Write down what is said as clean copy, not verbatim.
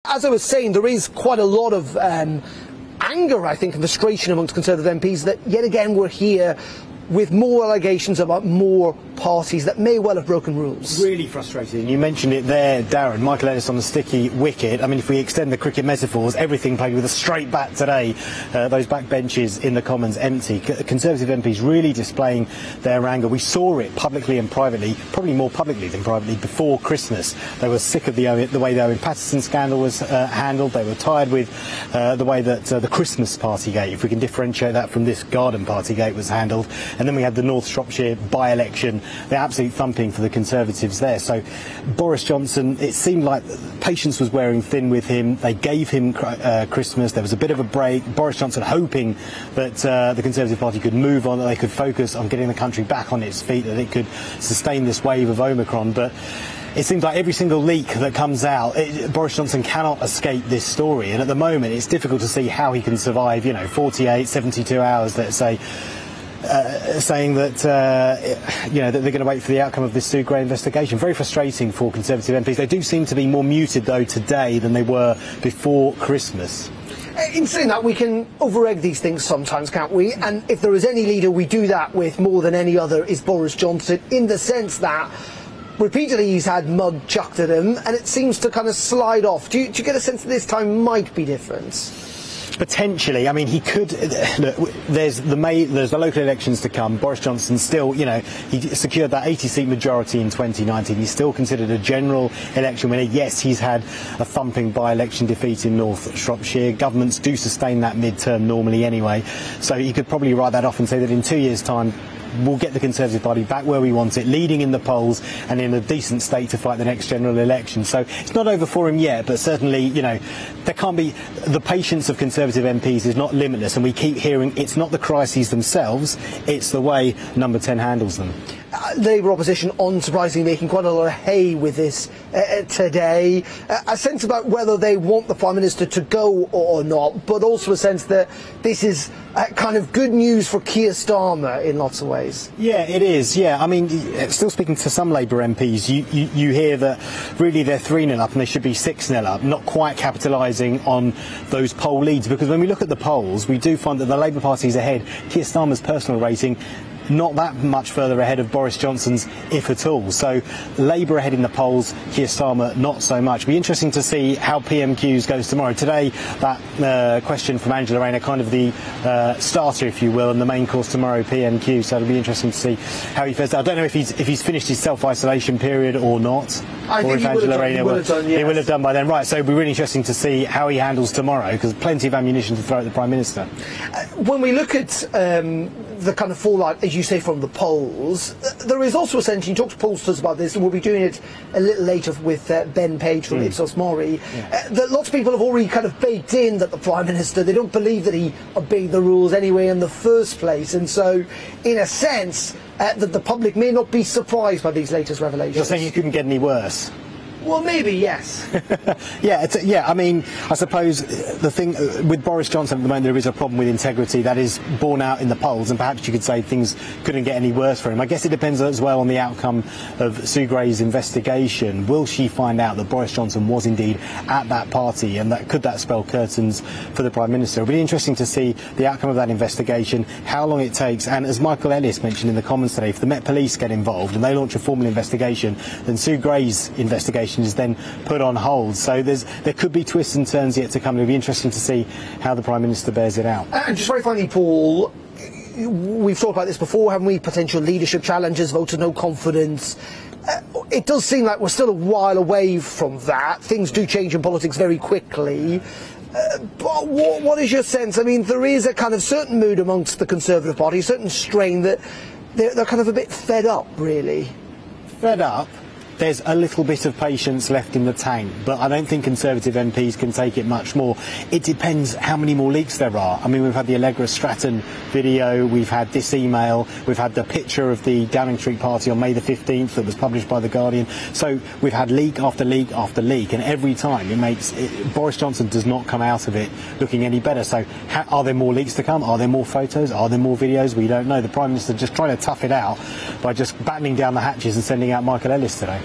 As I was saying, there is quite a lot of anger, I think, and frustration amongst Conservative MPs that yet again we're here with more allegations about more parties that may well have broken rules. Really frustrating. You mentioned it there, Darren. Michael Ellis on the sticky wicket. I mean, if we extend the cricket metaphors, everything played with a straight bat today. Those back benches in the Commons empty. Conservative MPs really displaying their anger. We saw it publicly and privately, probably more publicly than privately, before Christmas. They were sick of the way the Owen Paterson scandal was handled. They were tired with the way that the Christmas Partygate, if we can differentiate that from this Garden Partygate, was handled. And then we had the North Shropshire by-election, the absolute thumping for the Conservatives there. So Boris Johnson, it seemed like patience was wearing thin with him. They gave him Christmas. There was a bit of a break. Boris Johnson hoping that the Conservative Party could move on, that they could focus on getting the country back on its feet, that it could sustain this wave of Omicron. But it seems like every single leak that comes out, Boris Johnson cannot escape this story. And at the moment, it's difficult to see how he can survive, 48, 72 hours, let's say, saying that that they're going to wait for the outcome of this Sue Gray investigation. Very frustrating for Conservative MPs. They do seem to be more muted, though, today than they were before Christmas. In saying that, we can over-egg these things sometimes, can't we? And if there is any leader we do that with more than any other, is Boris Johnson, in the sense that repeatedly he's had mud chucked at him, and it seems to kind of slide off. Do you get a sense that this time might be different? Potentially. I mean, he could. Look, there's the local elections to come. Boris Johnson still, he secured that 80-seat majority in 2019. He's still considered a general election winner. Yes, he's had a thumping by-election defeat in North Shropshire. Governments do sustain that mid-term normally anyway. So he could probably write that off and say that in 2 years' time, we'll get the Conservative Party back where we want it, leading in the polls and in a decent state to fight the next general election. So it's not over for him yet, but certainly, there can't be. The patience of Conservative MPs is not limitless, and we keep hearing it's not the crises themselves, it's the way Number 10 handles them. Labour opposition, unsurprisingly, making quite a lot of hay with this today. A sense about whether they want the Prime Minister to go or not, but also a sense that this is kind of good news for Keir Starmer in lots of ways. Yeah, it is. Yeah, I mean, still speaking to some Labour MPs, you hear that really they're 3-0 up and they should be 6-0 up, not quite capitalising on those poll leads. Because when we look at the polls, we do find that the Labour Party is ahead. Keir Starmer's personal rating not that much further ahead of Boris Johnson's, if at all. So Labour ahead in the polls, Keir Starmer not so much. It'll be interesting to see how PMQs goes tomorrow. Today, that question from Angela Rayner, kind of the starter, if you will, and the main course tomorrow, PMQ. So it'll be interesting to see how he fares. I don't know if he's finished his self-isolation period or not. I think he will have done by then. Right, so it'll be really interesting to see how he handles tomorrow, because plenty of ammunition to throw at the Prime Minister. When we look at the kind of fallout, as you say, from the polls, there is also a sense, you talk to pollsters about this, and we'll be doing it a little later with Ben Page from Ipsos Mori, that lots of people have already kind of baked in that the Prime Minister, they don't believe that he obeyed the rules anyway in the first place, and so in a sense that the public may not be surprised by these latest revelations. You're saying it couldn't get any worse? Well, maybe, yes. Yeah, I mean, I suppose the thing with Boris Johnson at the moment, there is a problem with integrity that is borne out in the polls, and perhaps you could say things couldn't get any worse for him. I guess it depends as well on the outcome of Sue Gray's investigation. Will she find out that Boris Johnson was indeed at that party, and could that spell curtains for the Prime Minister? It'll be interesting to see the outcome of that investigation, how long it takes, and as Michael Ellis mentioned in the Commons today, if the Met Police get involved and they launch a formal investigation, then Sue Gray's investigation is then put on hold. So there could be twists and turns yet to come. It'll be interesting to see how the Prime Minister bears it out. And just very finally, Paul, we've talked about this before, haven't we? Potential leadership challenges, vote of no confidence. It does seem like we're still a while away from that. Things do change in politics very quickly. But what is your sense? I mean, there is a kind of certain mood amongst the Conservative Party, a certain strain that they're kind of a bit fed up, really. Fed up? There's a little bit of patience left in the tank, but I don't think Conservative MPs can take it much more. It depends how many more leaks there are. I mean, we've had the Allegra Stratton video, we've had this email, we've had the picture of the Downing Street party on May the 15th that was published by The Guardian. So we've had leak after leak after leak, and every time Boris Johnson does not come out of it looking any better. So are there more leaks to come? Are there more photos? Are there more videos? We don't know. The Prime Minister just trying to tough it out by just battening down the hatches and sending out Michael Ellis today.